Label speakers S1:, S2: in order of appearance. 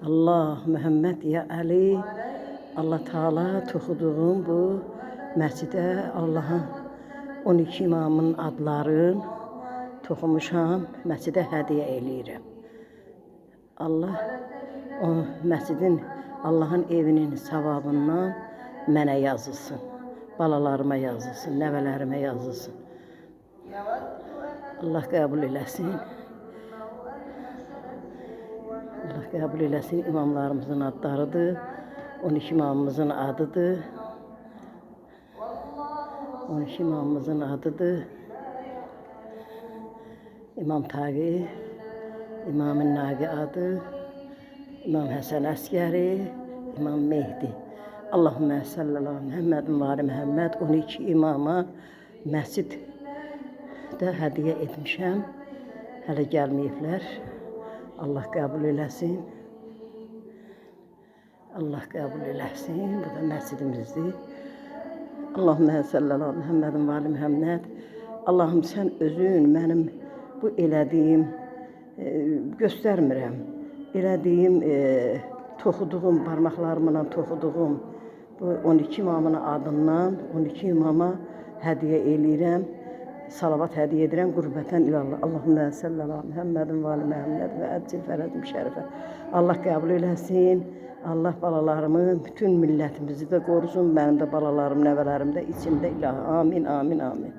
S1: Allah, Muhammed ya Ali, Allah Teala toxuduğum bu məscidə Allahın 12 imamın adlarını toxumuşam, məscidə hədiyyə eləyirəm. Allah o məscidin, Allahın evinin savabından mənə yazılsın, balalarıma yazılsın, nəvələrimə yazılsın. Allah qəbul eləsin. Allah qəbul eləsin. İmamlarımızın adlarıdır. 12 imamımızın adıdır. 12 imamımızın adıdır. İmam Taqi, İmam-ı Naqi adı, İmam Həsən Əskəri, İmam Mehdi. Allahümme sallallahu Muhammedin ve ali Muhammed 12 imama məsciddə hədiyyə etmişəm. Hələ gəlməyiblər. Allah qəbul eləsin. Allah qəbul eləsin. Bu da məscidimizdir. Allahümme sallallahu Muhammedin ve ali Muhammed. Allahım sən özün mənim bu elədiyim, göstərmirəm. Elədiyim, toxuduğum, parmaqlarımla toxuduğum bu 12 imamın adından 12 imama hədiyyə eləyirəm. Salavat hədiyyə edirəm qürbətən ilallah. Allahümme sallallahu Muhammedin ve ali Muhammed ve əcil fərədim şərifə. Allah qəbul eləsin. Allah balalarımı, bütün millətimizi də qorusun. Mənim də balalarım, nəvələrim də içində ilahi. Amin, amin, amin.